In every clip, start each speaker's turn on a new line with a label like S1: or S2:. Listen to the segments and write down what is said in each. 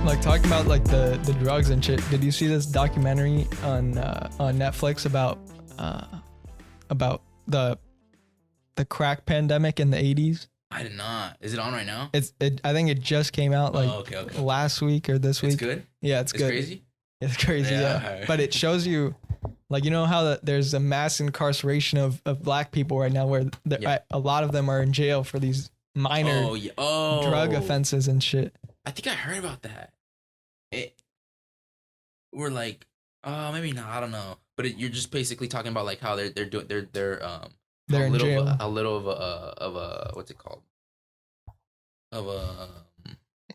S1: Like talking about like the drugs and shit. Did you see this documentary on Netflix about the crack pandemic in the 80s?
S2: I did not. Is it on right now?
S1: I think it just came out like
S2: okay.
S1: last week or this week.
S2: It's good?
S1: Yeah, it's good.
S2: Crazy?
S1: It's crazy, yeah. But it shows you, like, you know how there's a mass incarceration of black people right now where a lot of them are in jail for these minor drug offenses and shit.
S2: I think I heard about that. We're like, maybe not. I don't know. But you're just basically talking about like how they're
S1: in jail.
S2: A little of a what's it called? Of a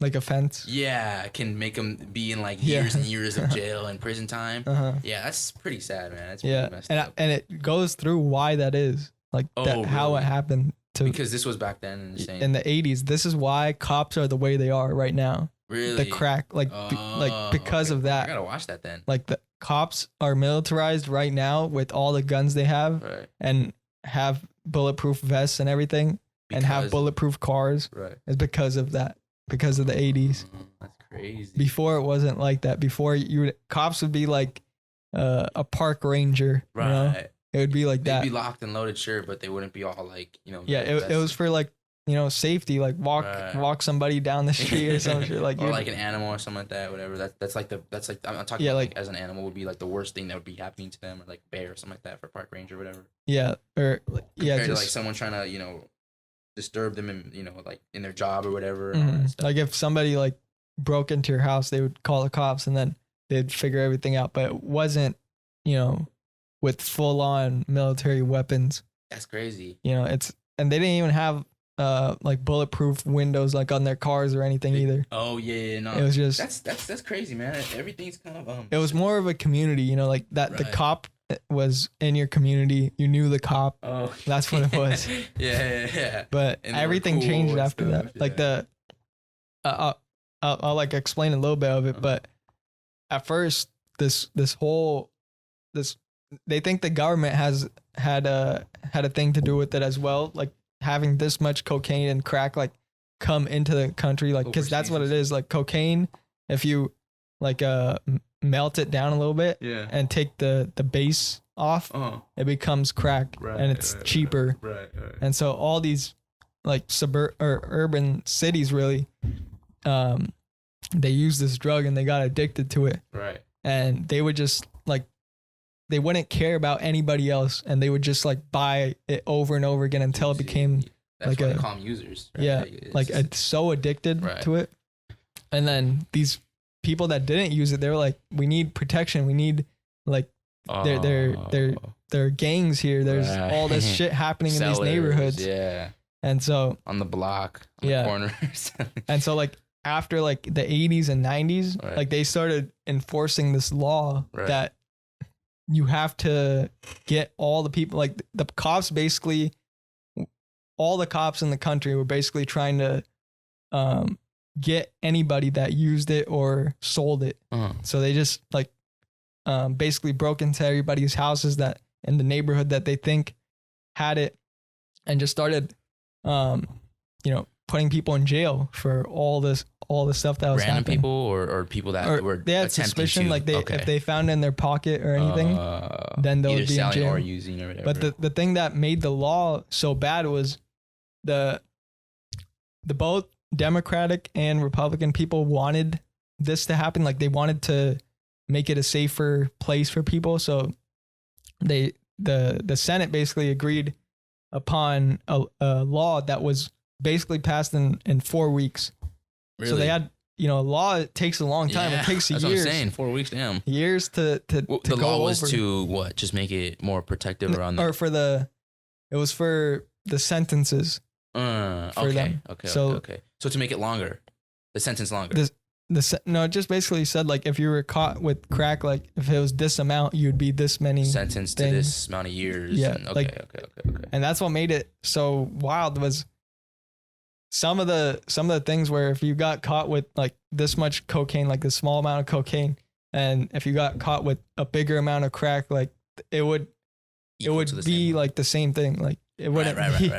S1: like offense.
S2: Yeah, can make them be in like years and years of jail and prison time. Yeah, that's pretty sad, man. That's pretty messed up.
S1: And it goes through why that is, like how it happened
S2: because this was back then
S1: in the 80s. This is why cops are the way they are right now.
S2: Really?
S1: The crack, because of that.
S2: I gotta watch that then.
S1: Like the cops are militarized right now with all the guns they have, and have bulletproof vests and everything, and have bulletproof cars.
S2: Right.
S1: It's because of that. Because of the 80s.
S2: That's crazy.
S1: Before it wasn't like that. Before cops would be like a park ranger.
S2: Right.
S1: You know? It would be like
S2: They'd
S1: that.
S2: be locked and loaded, sure, but they wouldn't be all like, you know.
S1: Yeah, it was for like, you know, safety, like walk somebody down the street or some shit, like,
S2: or like an animal or something like that, whatever. That's like I'm talking about like as an animal would be like the worst thing that would be happening to them, or like a bear or something like that for a park ranger or whatever.
S1: Yeah, or
S2: compared to like someone trying to, you know, disturb them in, you know, like in their job or whatever. And all that stuff.
S1: Like if somebody like broke into your house, they would call the cops and then they'd figure everything out, but it wasn't, you know, with full on military weapons.
S2: That's crazy.
S1: You know, and they didn't even have like bulletproof windows like on their cars or anything either.
S2: Oh yeah, no.
S1: It was just
S2: that's crazy, man. Everything's kind of
S1: It was more of a community, you know, like that. The cop was in your community. You knew the cop.
S2: Oh,
S1: that's what it was.
S2: yeah.
S1: But everything changed after that. Like I'll like explain a little bit of it, but at first this they think the government has had a thing to do with it as well, like having this much cocaine and crack like come into the country, like because that's what it is. Like cocaine, if you like melt it down a little bit and take the base off, it becomes crack, and it's cheaper.
S2: Right.
S1: And so all these like urban cities really they use this drug and they got addicted to it.
S2: Right.
S1: And they would just like, they wouldn't care about anybody else, and they would just like buy it over and over again until it became
S2: that's like they call them users. Right?
S1: Yeah, like so addicted to it. And then these people that didn't use it, they were like, we need protection. We need like their gangs here. There's all this shit happening in these neighborhoods.
S2: Yeah.
S1: And so
S2: on the block, on the corners.
S1: And so like after like the 80s and 90s, like they started enforcing this law that you have to get all the people, like the cops basically, all the cops in the country were basically trying to get anybody that used it or sold it. So they just like basically broke into everybody's houses that in the neighborhood that they think had it, and just started you know, putting people in jail for all the stuff that was
S2: random
S1: happening.
S2: People or people that were
S1: they had suspicion, like if they found it in their pocket or anything, then they'll be in jail
S2: or using or whatever.
S1: But the thing that made the law so bad was the both Democratic and Republican people wanted this to happen. Like they wanted to make it a safer place for people. So the Senate basically agreed upon a law that was basically passed in 4 weeks.
S2: Really?
S1: So they had, you know, a law, it takes a long time. It takes years.
S2: That's what I'm saying. 4 weeks, damn.
S1: Years to
S2: the law was over. To what? Just make it more protective around
S1: or for it was for the sentences. For them.
S2: Okay. So to make it longer, the sentence longer.
S1: No, it just basically said like if you were caught with crack, like if it was this amount, you'd be this many
S2: sentenced to this amount of years.
S1: Yeah.
S2: And,
S1: okay. And that's what made it so wild was some of the things where if you got caught with like this much cocaine, like this small amount of cocaine, and if you got caught with a bigger amount of crack, like it would be like the same thing. Like it wouldn't be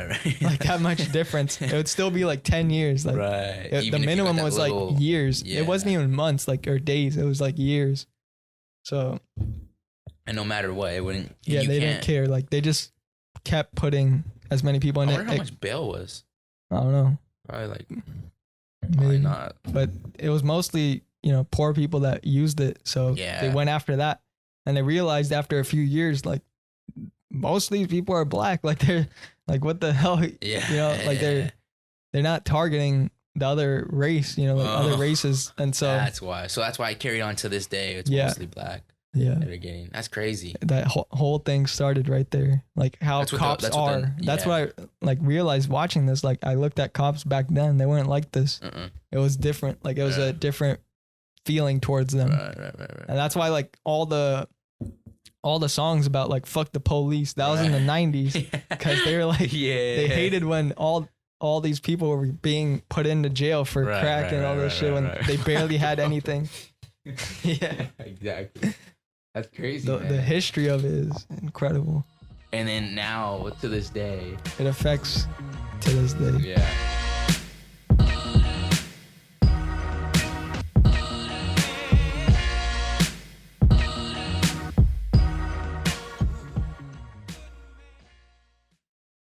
S1: like that much difference. It would still be like 10 years. Like the minimum was like years. Yeah. It wasn't even months, like, or days. It was like years. So.
S2: And no matter what, it wouldn't.
S1: Yeah, they didn't care. Like they just kept putting as many people in
S2: it.
S1: I
S2: wonder how much bail was.
S1: I don't know.
S2: Probably like.
S1: Maybe.
S2: Probably not.
S1: But it was mostly, poor people that used it. So they went after that. And they realized after a few years, like, most of these people are black. Like, they're like, what the hell?
S2: Yeah.
S1: Like they're not targeting the other race, other races. And so
S2: that's why. So that's why it carried on to this day. It's mostly black.
S1: Yeah.
S2: That they're getting. That's crazy.
S1: That whole thing started right there. Like how cops are. That's what I like realized watching this. Like I looked at cops back then. They weren't like this. It was different. Like it was a different feeling towards them. Right. And that's why like all the songs about like fuck the police, that was in the 90s. Because they were like they hated when all these people were being put into jail for crack and all this shit when they barely had anything. Yeah.
S2: Exactly. That's crazy.
S1: The history of it is incredible.
S2: And then now to this day,
S1: it affects to this day.
S2: Yeah.